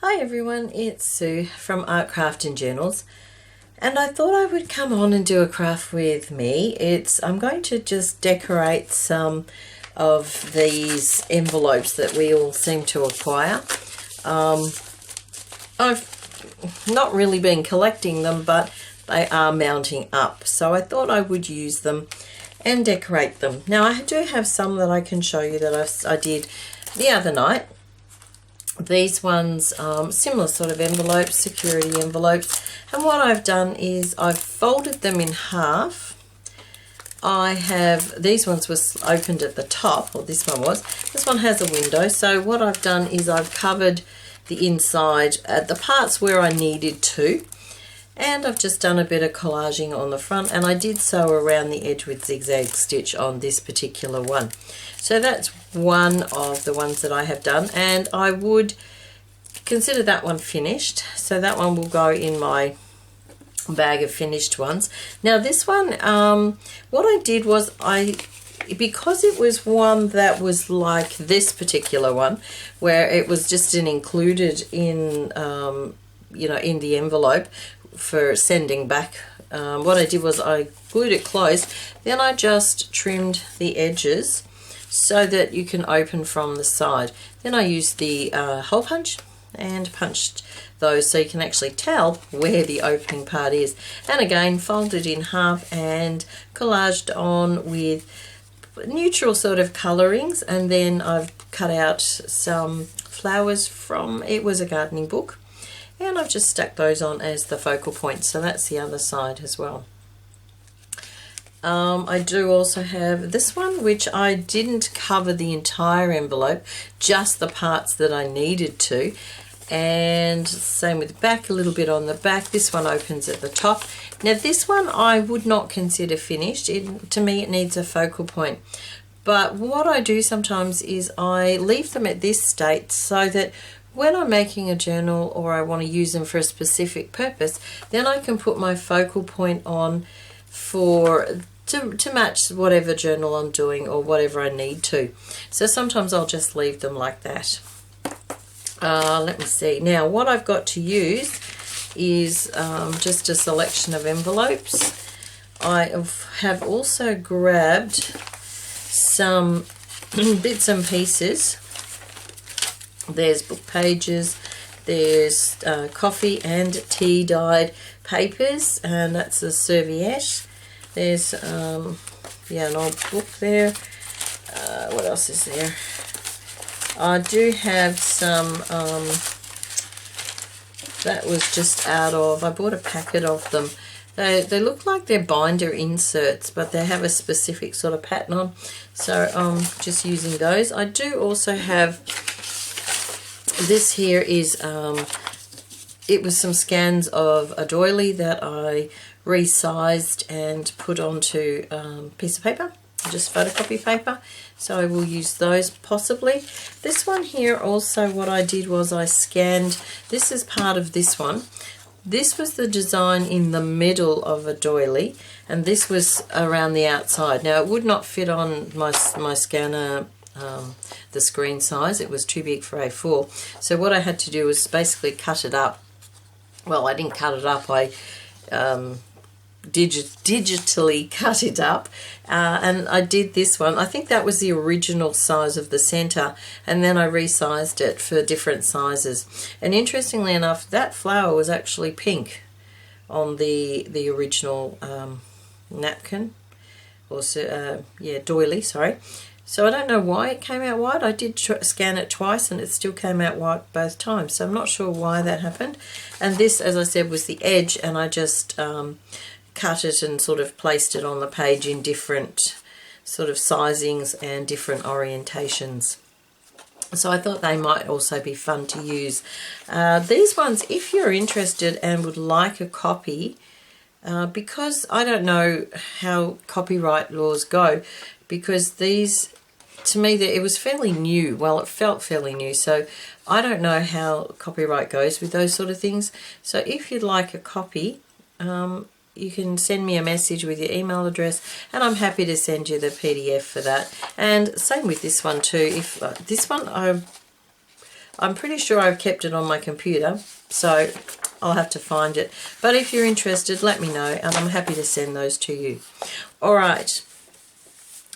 Hi everyone, it's Sue from Art Craft and Journals, and I thought I would come on and do a craft with me. I'm going to just decorate some of these envelopes that we all seem to acquire. I've not really been collecting them, but they are mounting up, so I thought I would use them and decorate them. Now I do have some that I can show you that I did the other night. These ones, similar sort of envelopes, security envelopes, and what I've done is I've folded them in half. These ones was opened at the top, or this one was. This one has a window, so what I've done is I've covered the inside at the parts where I needed to, and I've just done a bit of collaging on the front, and I did sew around the edge with zigzag stitch on this particular one. So that's one of the ones that I have done, and I would consider that one finished. So that one will go in my bag of finished ones. Now this one, what I did was because it was one that was like this particular one, where it was just included in, in the envelope for sending back. What I did was I glued it closed, then I just trimmed the edges so that you can open from the side. Then I used the hole punch and punched those so you can actually tell where the opening part is. And again, folded in half and collaged on with neutral sort of colorings, and then I've cut out some flowers from, it was a gardening book, and I've just stuck those on as the focal point. So that's the other side as well. I do also have this one, which I didn't cover the entire envelope, just the parts that I needed to. And same with the back, a little bit on the back. This one opens at the top. Now this one I would not consider finished. To me it needs a focal point. But what I do sometimes is I leave them at this state so that when I'm making a journal or I want to use them for a specific purpose, then I can put my focal point on to match whatever journal I'm doing or whatever I need to. So sometimes I'll just leave them like that. Let me see. Now what I've got to use is just a selection of envelopes. I have also grabbed some bits and pieces. There's book pages, there's coffee and tea dyed papers, and that's a serviette. There's an old book there. What else is there? I do have some that was just out of, I bought a packet of them. They look like they're binder inserts, but they have a specific sort of pattern on, so I'm just using those. I do also have, this here is it was some scans of a doily that I resized and put onto a piece of paper, just photocopy paper, so I will use those possibly. This one here also, what I did was I scanned, this is part of this one. This was the design in the middle of a doily, and this was around the outside. Now it would not fit on my scanner, the screen size, it was too big for A4. So what I had to do was basically cut it up. Well, I didn't cut it up, I digitally cut it up, and I did this one. I think that was the original size of the center, and then I resized it for different sizes. And interestingly enough, that flower was actually pink on the original napkin, or doily, sorry. So I don't know why it came out white. I did scan it twice and it still came out white both times. So I'm not sure why that happened. And this, as I said, was the edge, and I just cut it and sort of placed it on the page in different sort of sizings and different orientations. So I thought they might also be fun to use. These ones, if you're interested and would like a copy, because I don't know how copyright laws go, because these, to me, it was fairly new. Well, it felt fairly new, so I don't know how copyright goes with those sort of things. So if you'd like a copy, you can send me a message with your email address, and I'm happy to send you the PDF for that. And same with this one too. If this one, I'm pretty sure I've kept it on my computer, so I'll have to find it. But if you're interested, let me know, and I'm happy to send those to you. All right.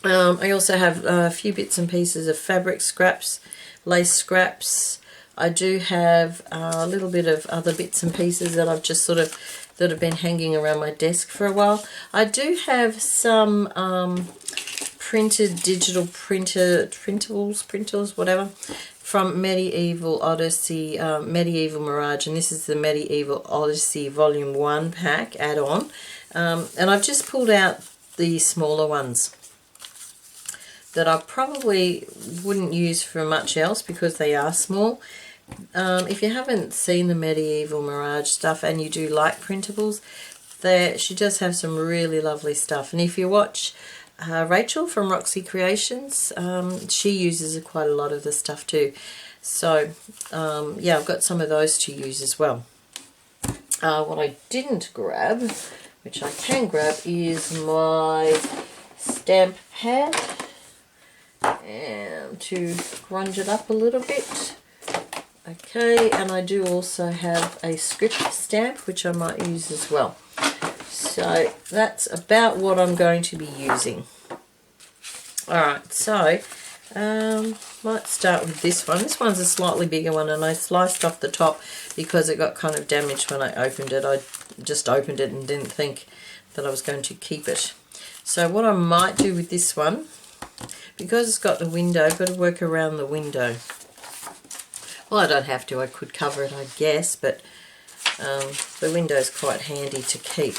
I also have a few bits and pieces of fabric scraps, lace scraps. I do have a little bit of other bits and pieces that I've just sort of, that have been hanging around my desk for a while. I do have some printed digital printers, whatever, from Medieval Odyssey, Medieval Mirage, and this is the Medieval Odyssey Volume 1 pack add-on. And I've just pulled out the smaller ones that I probably wouldn't use for much else because they are small. If you haven't seen the Medieval Mirage stuff and you do like printables, she does have some really lovely stuff. And if you watch Rachel from Roxy Creations, she uses quite a lot of the stuff too. So yeah, I've got some of those to use as well. What I didn't grab, which I can grab, is my stamp pad, and to grunge it up a little bit. Okay, and I do also have a script stamp which I might use as well. So that's about what I'm going to be using. Alright, so might start with this one. This one's a slightly bigger one, and I sliced off the top because it got kind of damaged when I opened it. I just opened it and didn't think that I was going to keep it. So what I might do with this one, because it's got the window, I've got to work around the window. Well, I don't have to, I could cover it, I guess, but the window's quite handy to keep.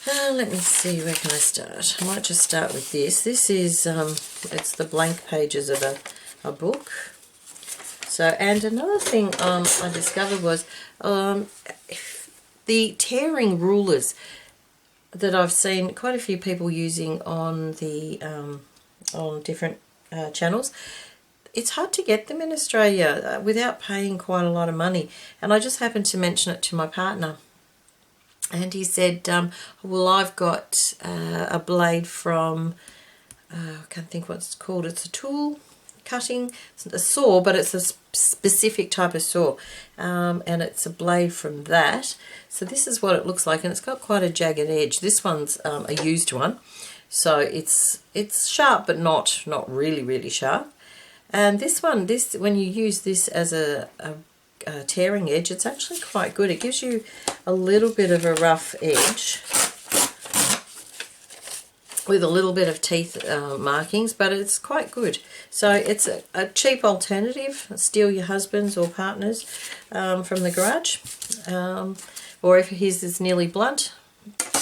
Let me see, where can I start? I might just start with this. This is, it's the blank pages of a book. So, and another thing I discovered was the tearing rulers that I've seen quite a few people using on the on different channels. It's hard to get them in Australia without paying quite a lot of money. And I just happened to mention it to my partner. And he said, well, I've got a blade from, I can't think what it's called. It's a tool cutting, it's a saw, but it's a specific type of saw. And it's a blade from that. So this is what it looks like. And it's got quite a jagged edge. This one's a used one. So it's sharp, but not really, really sharp. And this one, when you use this as a tearing edge, it's actually quite good. It gives you a little bit of a rough edge with a little bit of teeth markings, but it's quite good. So it's a cheap alternative. Steal your husband's or partner's from the garage. Or if his is nearly blunt,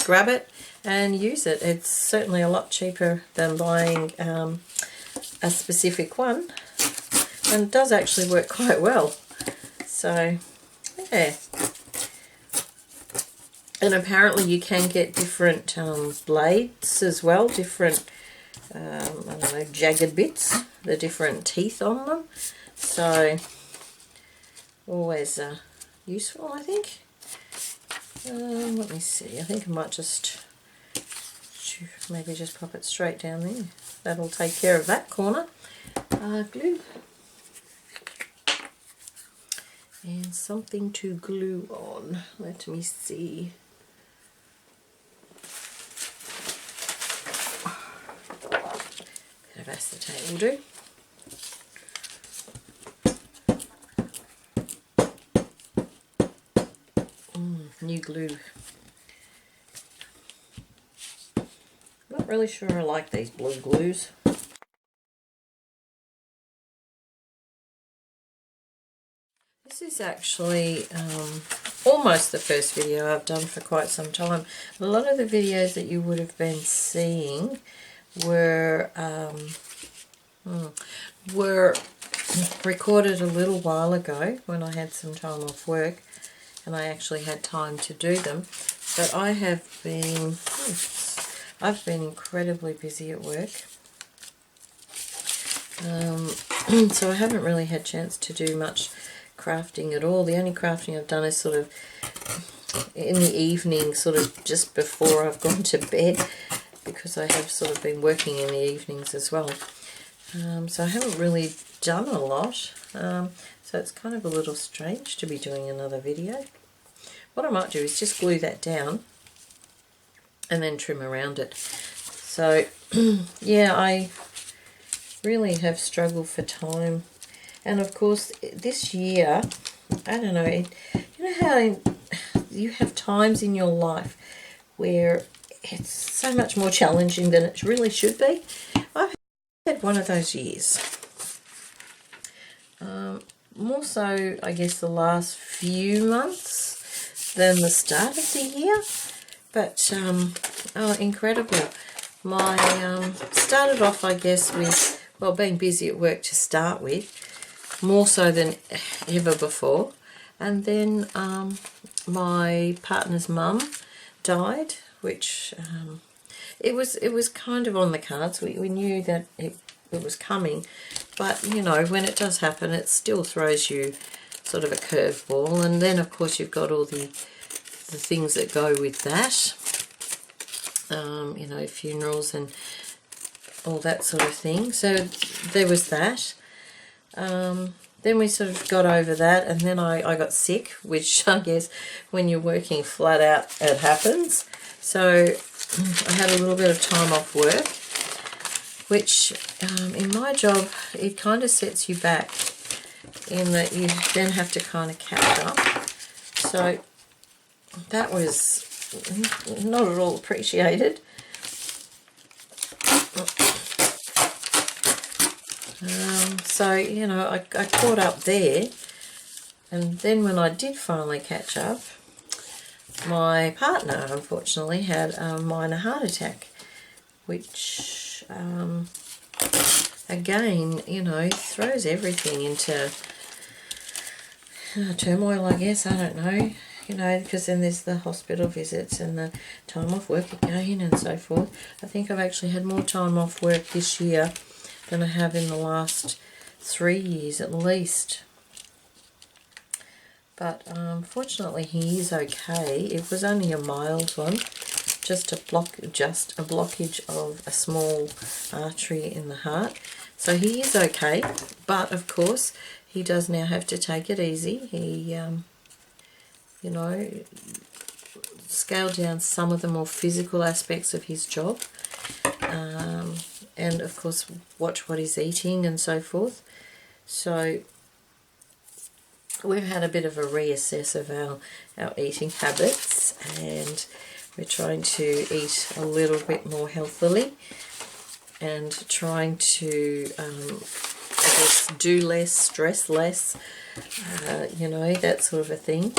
grab it and use it. It's certainly a lot cheaper than buying a specific one, and it does actually work quite well. So yeah, and apparently you can get different blades as well, different I don't know, jagged bits, the different teeth on them, so always useful, I think. Let me see, I think I might just maybe just pop it straight down there. That'll take care of that corner. Glue. And something to glue on. Let me see. Bit of acetate will do. New glue. Not really sure I like these blue glues. This is actually almost the first video I've done for quite some time. A lot of the videos that you would have been seeing were recorded a little while ago when I had some time off work and I actually had time to do them. But I have been I've been incredibly busy at work, so I haven't really had a chance to do much crafting at all. The only crafting I've done is sort of in the evening, sort of just before I've gone to bed, because I have sort of been working in the evenings as well. So I haven't really done a lot, so it's kind of a little strange to be doing another video. What I might do is just glue that down and then trim around it. So yeah, I really have struggled for time, and of course this year, I don't know, you know how you have times in your life where it's so much more challenging than it really should be. I've had one of those years. More so, I guess, the last few months than the start of the year. But, oh, incredible. My, started off, I guess, with, well, being busy at work to start with, more so than ever before. And then my partner's mum died, which it was kind of on the cards. We knew that it was coming, but you know, when it does happen, it still throws you sort of a curveball. And then of course you've got all the things that go with that, you know, funerals and all that sort of thing. So there was that. Then we sort of got over that, and then I got sick, which I guess when you're working flat out, it happens. So I had a little bit of time off work, which in my job, it kind of sets you back in that you then have to kind of catch up. So that was not at all appreciated. So, you know, I caught up there, and then when I did finally catch up, my partner unfortunately had a minor heart attack, which again, you know, throws everything into turmoil, I guess. I don't know, you know, because then there's the hospital visits and the time off work again and so forth. I think I've actually had more time off work this year than I have in the last 3 years at least. But fortunately he is okay. It was only a mild one, just a blockage of a small artery in the heart. So he is okay, but of course he does now have to take it easy. He, you know, scaled down some of the more physical aspects of his job, and of course watch what he's eating and so forth. So we've had a bit of a reassess of our eating habits, and we're trying to eat a little bit more healthily and trying to I guess do less, stress less, you know, that sort of a thing.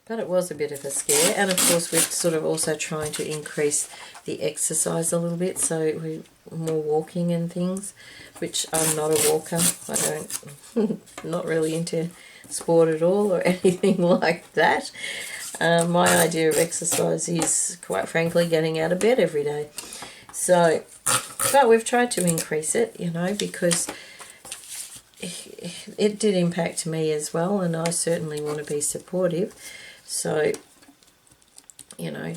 But it was a bit of a scare, and of course we're sort of also trying to increase the exercise a little bit, so we're more walking and things, which I'm not a walker. I don't, not really into sport at all or anything like that. My idea of exercise is, quite frankly, getting out of bed every day. So, but we've tried to increase it, you know, because it did impact me as well, and I certainly want to be supportive. So, you know,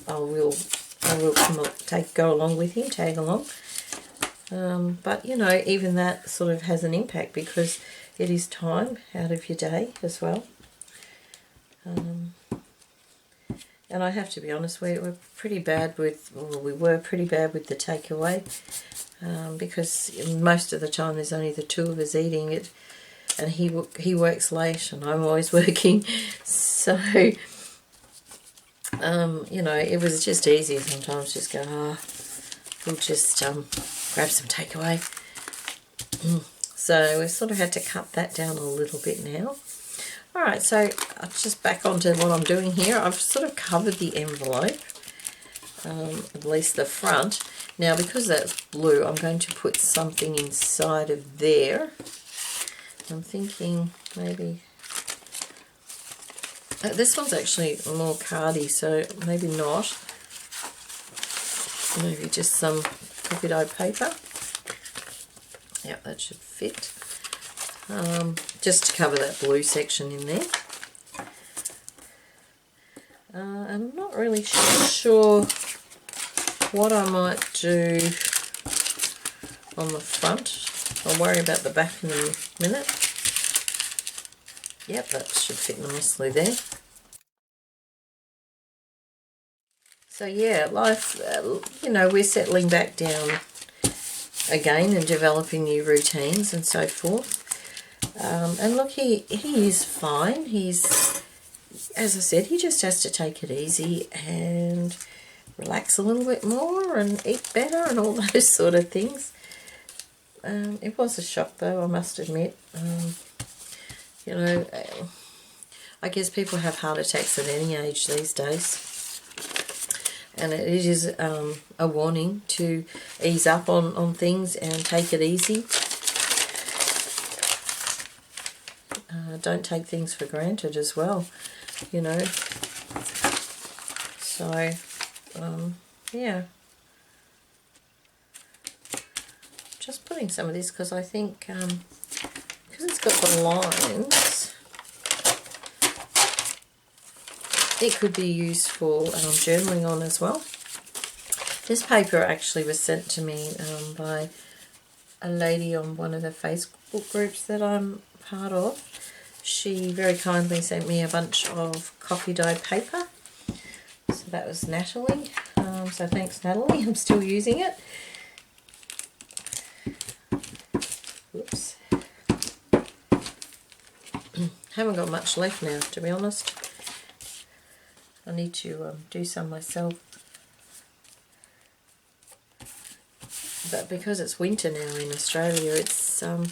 I will go along with him, tag along. But, you know, even that sort of has an impact because it is time out of your day as well. And I have to be honest, we're pretty bad with, well, we were pretty bad with the takeaway, because most of the time there's only the two of us eating it, and he works late and I'm always working, so you know, it was just easy sometimes just go, we'll just grab some takeaway. So we've sort of had to cut that down a little bit now. Alright, so I'll just back onto what I'm doing here. I've sort of covered the envelope, at least the front. Now because that's blue, I'm going to put something inside of there. I'm thinking maybe this one's actually more cardy, so maybe not. Maybe just some coffee dye paper. Yep, that should fit. Just to cover that blue section in there. I'm not really sure what I might do on the front. I'll worry about the back in a minute. Yep, that should fit nicely there. So yeah, life, you know, we're settling back down again and developing new routines and so forth. And look, he is fine. He's, as I said, he just has to take it easy and relax a little bit more and eat better and all those sort of things. It was a shock though, I must admit. You know, I guess people have heart attacks at any age these days. And it is a warning to ease up on things and take it easy. Don't take things for granted as well, you know. So, yeah. Just putting some of this because I think, because it's got the lines, it could be used for journaling on as well. This paper actually was sent to me by a lady on one of the Facebook groups that I'm part of. She very kindly sent me a bunch of coffee dyed paper. So that was Natalie. So thanks, Natalie. I'm still using it. Oops. Haven't got much left now, to be honest. I need to do some myself. But because it's winter now in Australia, it's a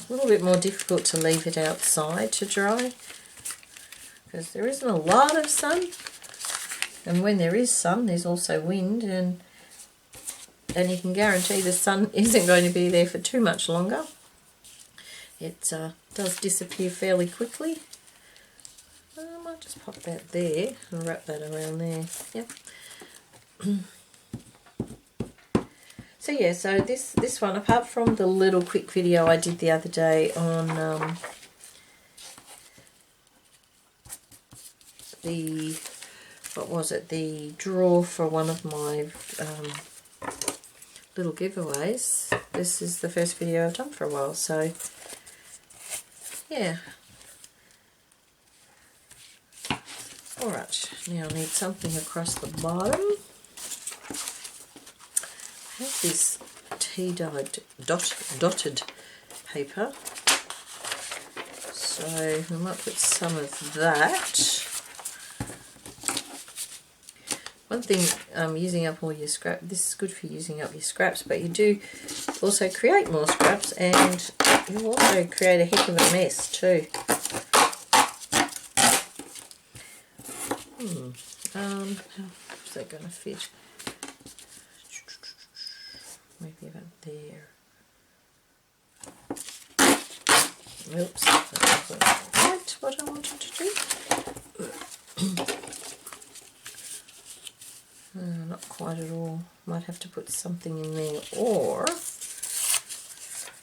little bit more difficult to leave it outside to dry. Because there isn't a lot of sun. And when there is sun, there's also wind. And you can guarantee the sun isn't going to be there for too much longer. It does disappear fairly quickly. I might just pop that there and wrap that around there. Yep. So yeah, so this one, apart from the little quick video I did the other day on the, what was it, the draw for one of my little giveaways, this is the first video I've done for a while, so yeah. Alright, now I need something across the bottom. I have this tea-dyed dotted paper, so we might put some of that. One thing, using up all your scrap, this is good for using up your scraps, but you do also create more scraps and you also create a heck of a mess too. How's that going to fit? Maybe about there. Oops, that wasn't quite what I wanted to do. Not quite at all. Might have to put something in there, or,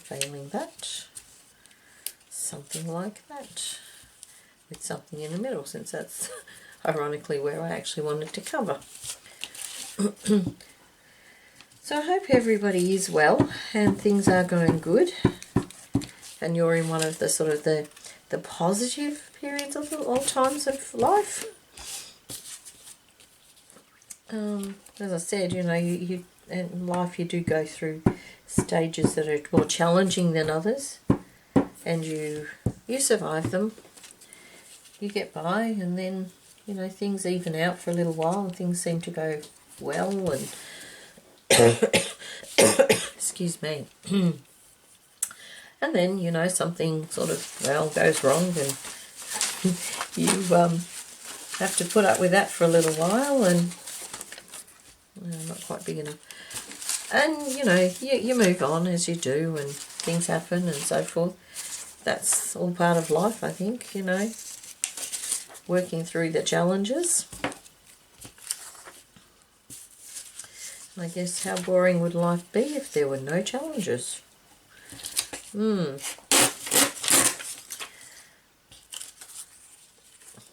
failing that, something like that, with something in the middle, since that's ironically where I actually wanted to cover. So I hope everybody is well and things are going good, and you're in one of the sort of the positive periods of all times of life. As I said, you know, you in life you do go through stages that are more challenging than others, and you survive them. You get by, and then, you know, things even out for a little while and things seem to go well, and excuse me. And then, you know, something sort of, well, goes wrong, and you have to put up with that for a little while, and not quite big enough. And, you know, you move on as you do, and things happen and so forth. That's all part of life, I think, you know, working through the challenges. I guess how boring would life be if there were no challenges?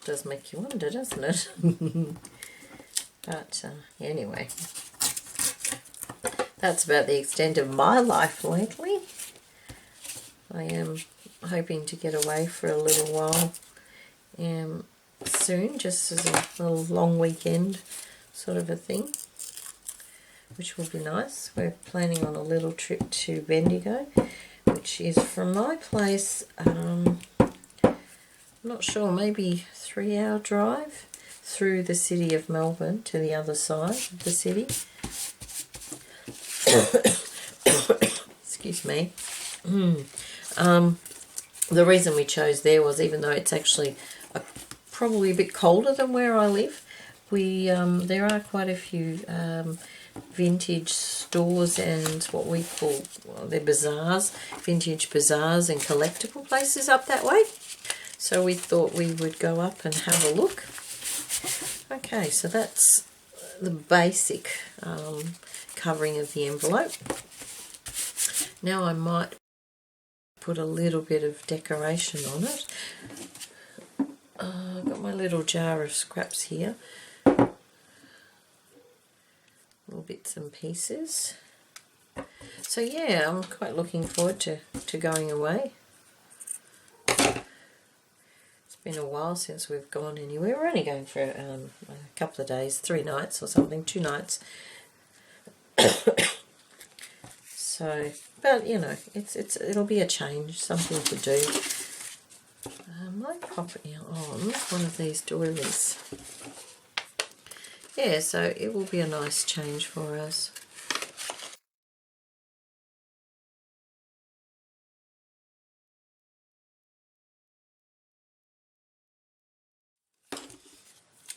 Does make you wonder, doesn't it? But anyway, that's about the extent of my life lately. I am hoping to get away for a little while soon, just as a little long weekend sort of a thing, which will be nice. We're planning on a little trip to Bendigo, which is from my place, I'm not sure, maybe 3-hour drive through the city of Melbourne to the other side of the city. Excuse me. The reason we chose there was, even though it's actually probably a bit colder than where I live, there are quite a few vintage stores and what we call, well, they're bazaars, vintage bazaars and collectible places up that way. So we thought we would go up and have a look. Okay, so that's the basic covering of the envelope. Now I might put a little bit of decoration on it. I've got my little jar of scraps here. Little bits and pieces. So yeah, I'm quite looking forward to going away. It's been a while since we've gone anywhere. We're only going for a couple of days, 3 nights or something, 2 nights. So, but you know, it'll be a change, something to do. I might pop it on one of these doilies. Yeah, so it will be a nice change for us.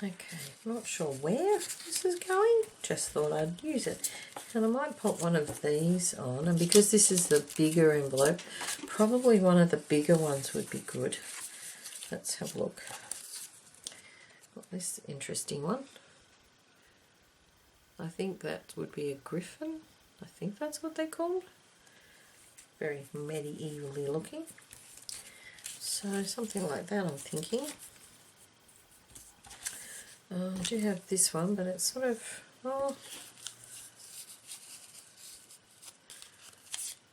Okay, not sure where this is going, just thought I'd use it. And I might pop one of these on, and because this is the bigger envelope, probably one of the bigger ones would be good. Let's have a look. Got this interesting one. I think that would be a griffin. I think that's what they're called. Very medievally looking. So something like that I'm thinking. I do have this one, but it's sort of, oh,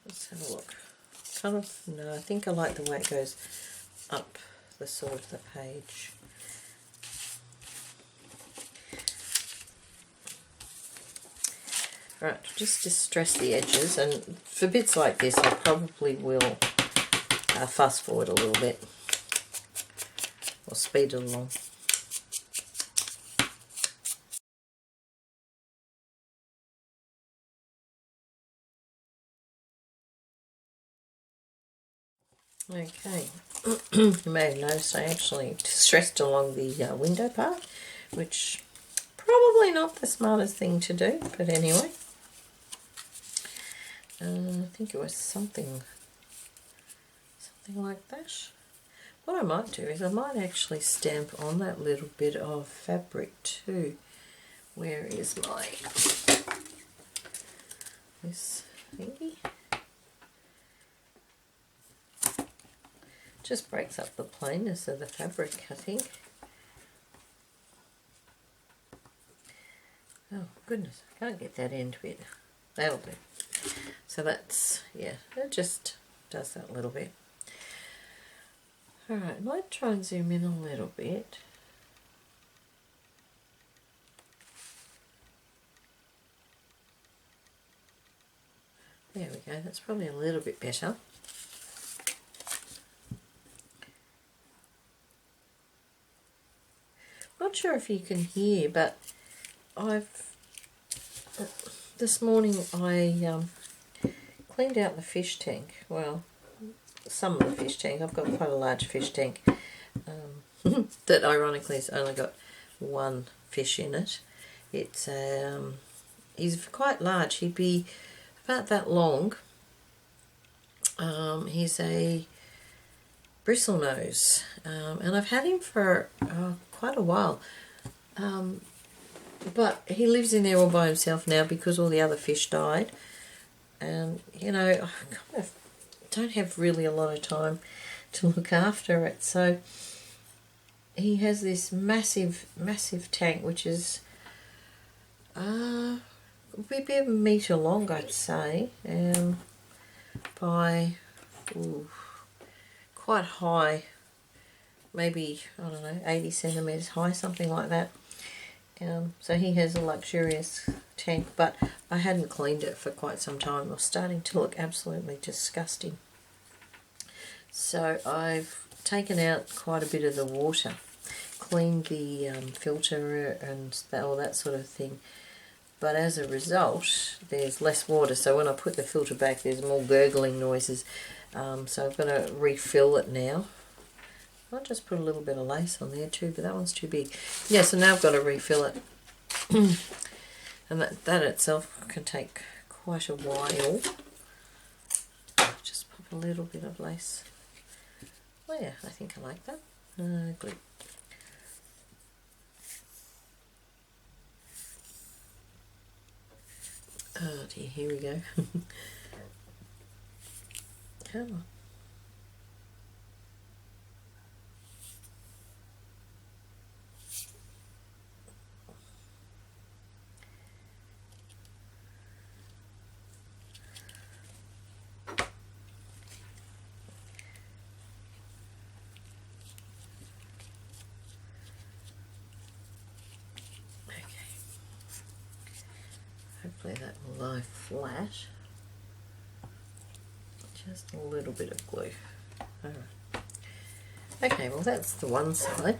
let's have a look. Kind of, no, I think I like the way it goes up the side of the page. Right, just distress the edges, and for bits like this I probably will fast forward a little bit, or speed it along. Okay, you may have noticed I actually distressed along the window part, which probably not the smartest thing to do, but anyway. I think it was something like that. What I might do is I might actually stamp on that little bit of fabric too. Where is my this thingy? Just breaks up the plainness of the fabric, I think. Oh goodness, I can't get that end bit. That'll do. So that's, yeah, it just does that little bit. Alright, I might try and zoom in a little bit. There we go, that's probably a little bit better. Not sure if you can hear, but this morning I cleaned out the fish tank. Well, some of the fish tank. I've got quite a large fish tank that ironically has only got 1 fish in it. It's he's quite large. He'd be about that long. He's a bristlenose, and I've had him for quite a while. But he lives in there all by himself now because all the other fish died. And, you know, I kind of don't have really a lot of time to look after it. So he has this massive, massive tank, which is maybe a metre long, I'd say, by ooh, quite high, maybe, I don't know, 80 centimetres high, something like that. So he has a luxurious tank, but I hadn't cleaned it for quite some time. It was starting to look absolutely disgusting. So I've taken out quite a bit of the water, cleaned the filter and all that sort of thing. But as a result, there's less water. So when I put the filter back, there's more gurgling noises. So I'm going to refill it now. I'll just put a little bit of lace on there too, but that one's too big. Yeah, so now I've got to refill it. And that itself can take quite a while. Just pop a little bit of lace. Oh yeah, I think I like that. Glue. Oh dear, here we go. Come on. Hopefully that will lie flat. Just a little bit of glue. Alright. Okay, well that's the one side.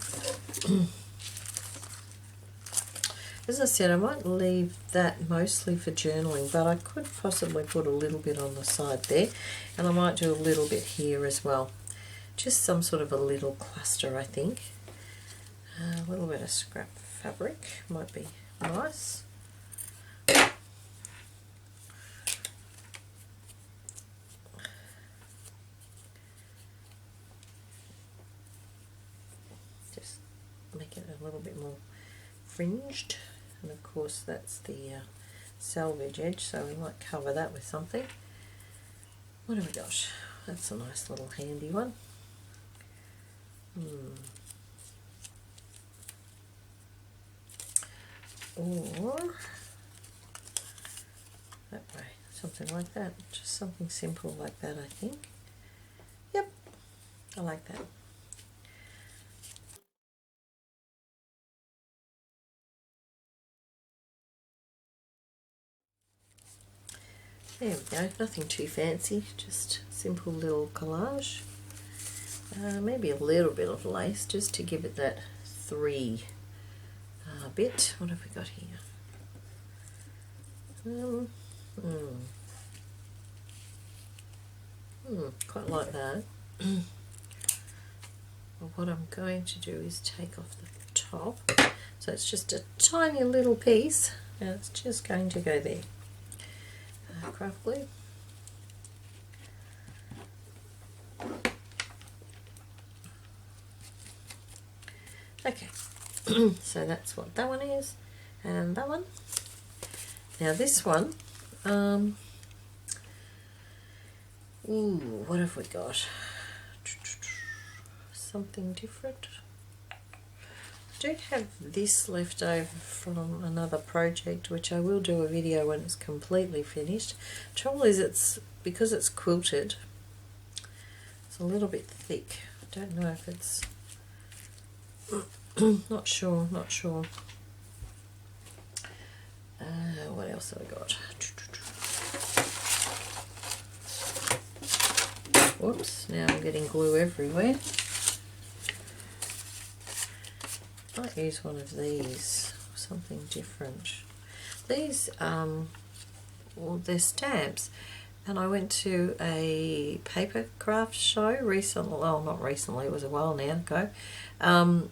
As I said, I might leave that mostly for journaling, but I could possibly put a little bit on the side there, and I might do a little bit here as well. Just some sort of a little cluster, I think. A little bit of scrap fabric might be nice. Just make it a little bit more fringed. And of course that's the selvage edge, so we might cover that with something. What have we got? That's a nice little handy one. Or that way, something like that. Just something simple like that, I think. Yep, I like that. There we go, nothing too fancy, just simple little collage. Maybe a little bit of lace just to give it that 3 bit. What have we got here? Quite like that. Well, what I'm going to do is take off the top. So it's just a tiny little piece, and it's just going to go there. Craft glue. Okay, so that's what that one is, and that one. Now this one, ooh, what have we got? Something different. I do have this left over from another project, which I will do a video when it's completely finished. Trouble is, it's because it's quilted, it's a little bit thick. I don't know if it's not sure. What else have I got? Whoops, now I'm getting glue everywhere. Might use one of these, something different. These, well, they're stamps, and I went to a paper craft show recently, well, not recently, it was a while now ago, and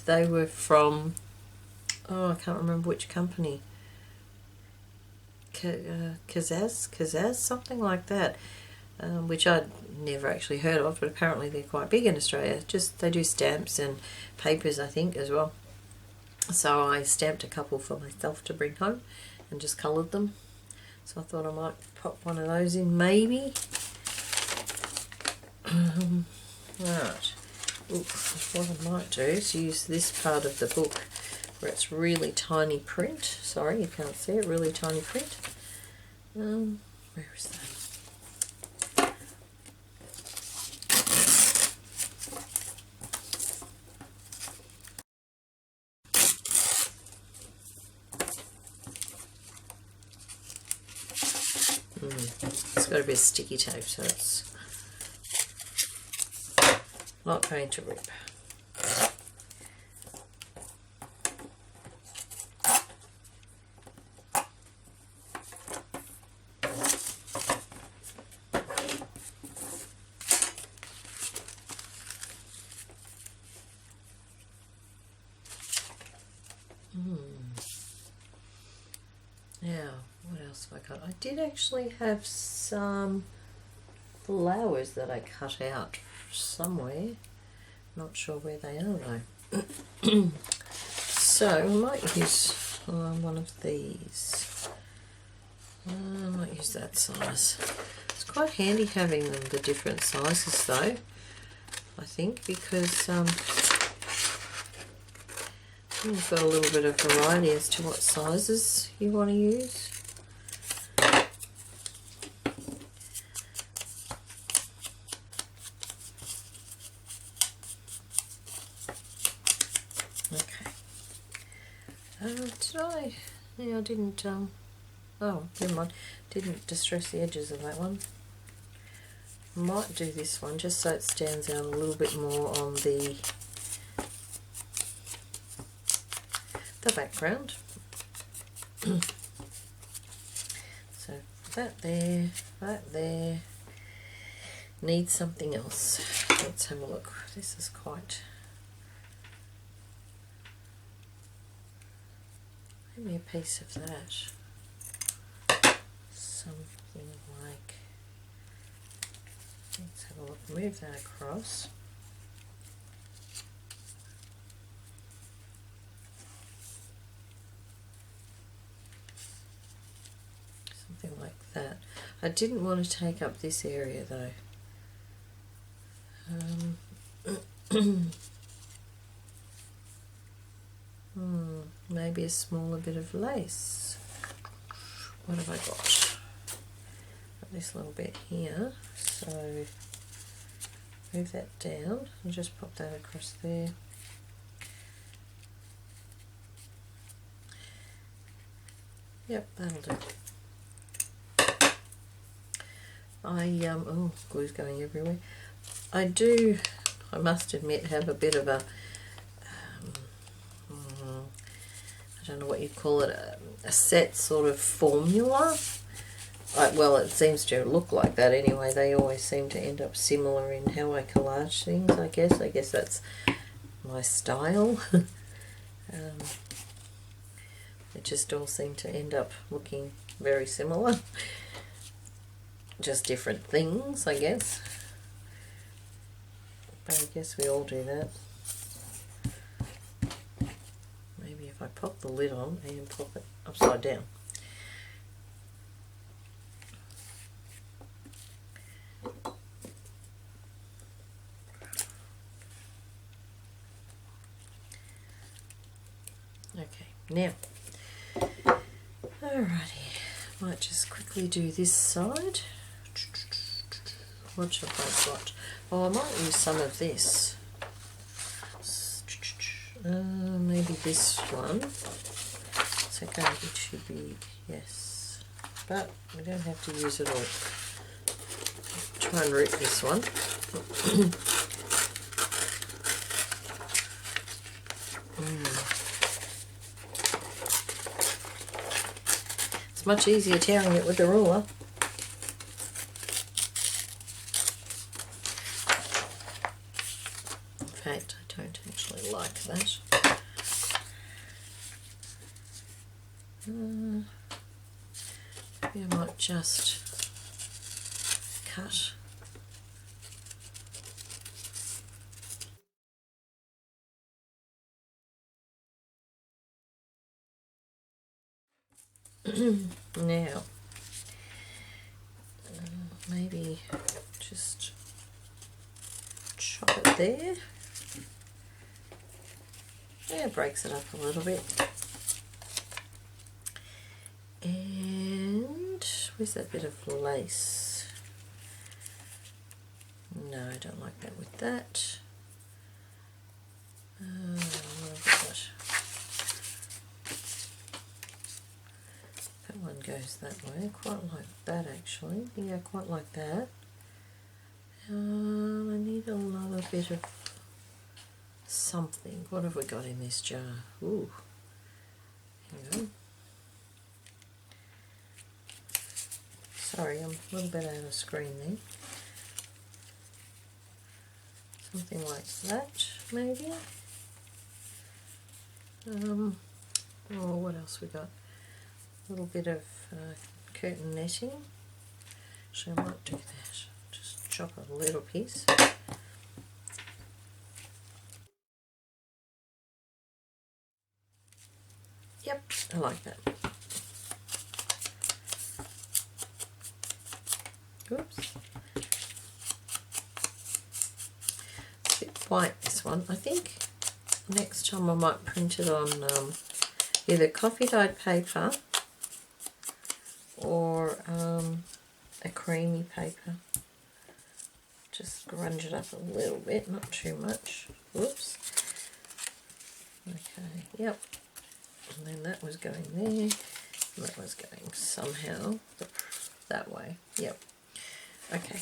they were from, oh, I can't remember which company, Kazaz, something like that, which I'd never actually heard of, but apparently they're quite big in Australia. Just they do stamps and papers, I think, as well. So I stamped a couple for myself to bring home and just coloured them. So I thought I might pop one of those in, maybe. Right. What I might do is use this part of the book where it's really tiny print. Sorry, you can't see it. Really tiny print. Where is that? It's got a bit of sticky tape, so it's not going to rip. Now, what else have I got? I did actually have some flowers that I cut out somewhere. Not sure where they are though. So I might use one of these. I might use that size. It's quite handy having them the different sizes though, I think, because you've got a little bit of variety as to what sizes you want to use. Okay. Did I? Yeah, I didn't. Oh, never mind. Didn't distress the edges of that one. Might do this one just so it stands out a little bit more on the background. So that there needs something else. Let's have a look. This is quite, maybe a piece of that, something like, let's have a look, move that across. Something like that. I didn't want to take up this area though. Maybe a smaller bit of lace. What have I got? Got this little bit here, so move that down and just pop that across there. Yep, that'll do. Oh, glue's going everywhere. I must admit, have a bit of a, I don't know what you'd call it, a set sort of formula. Well, it seems to look like that anyway. They always seem to end up similar in how I collage things, I guess. I guess that's my style. It just all seem to end up looking very similar. Just different things, I guess. But I guess we all do that. Maybe if I pop the lid on and pop it upside down. Okay, now, alrighty, might just quickly do this side. What have I got? Oh, I might use some of this. Maybe this one. It's okay, it should be, yes. But we don't have to use it all. Try and rip this one. It's much easier tearing it with the ruler. In fact, I don't actually like that. Maybe I might just cut. Now, maybe just chop it there. Yeah, it breaks it up a little bit. And where's that bit of lace? No, I don't like that with that. What have I got? That one one goes that way, quite like that actually. Yeah, quite like that. I need another bit of something. What have we got in this jar? Ooh, hang on. Sorry, I'm a little bit out of screen there. Something like that, maybe. Oh, what else we got? A little bit of curtain netting. So I might do that. Just chop a little piece. Yep, I like that. Oops. It's a bit white, this one. I think next time I might print it on either coffee dyed paper or a creamy paper. Just grunge it up a little bit, not too much. Whoops. Okay, yep. And then that was going there, and that was going somehow that way. Yep. Okay.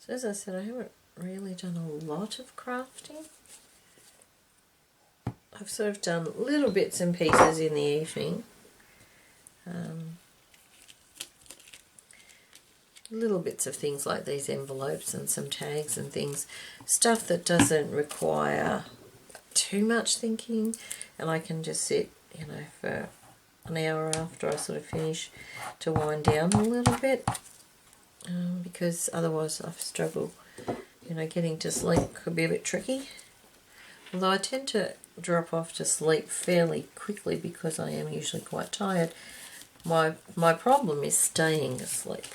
So as I said, I haven't really done a lot of crafting. I've sort of done little bits and pieces in the evening. Little bits of things like these envelopes and some tags and things. Stuff that doesn't require too much thinking, and I can just sit, you know, for an hour after I sort of finish to wind down a little bit, because otherwise I've struggled, you know, getting to sleep could be a bit tricky. Although I tend to drop off to sleep fairly quickly because I am usually quite tired. My problem is staying asleep.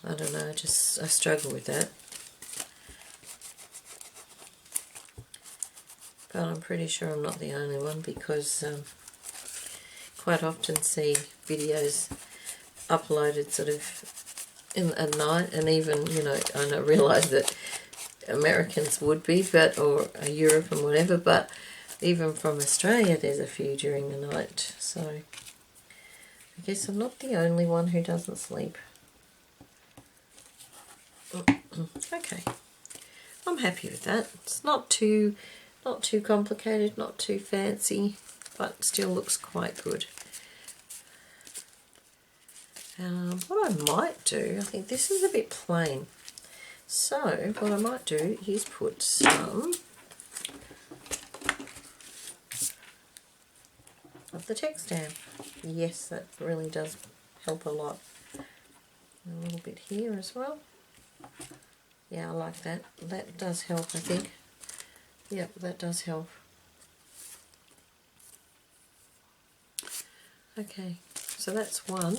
I don't know, I struggle with that. But I'm pretty sure I'm not the only one, because quite often see videos uploaded sort of at night, and even, you know, I don't realise that Americans would be, but or Europe and whatever, but even from Australia there's a few during the night, so I guess I'm not the only one who doesn't sleep. Okay, I'm happy with that. It's not too complicated, not too fancy, but still looks quite good. What I might do, I think this is a bit plain, so what I might do is put some of the text stamp. Yes, that really does help a lot. A little bit here as well. Yeah, I like that. That does help, I think. Yep, that does help. Okay, so that's one.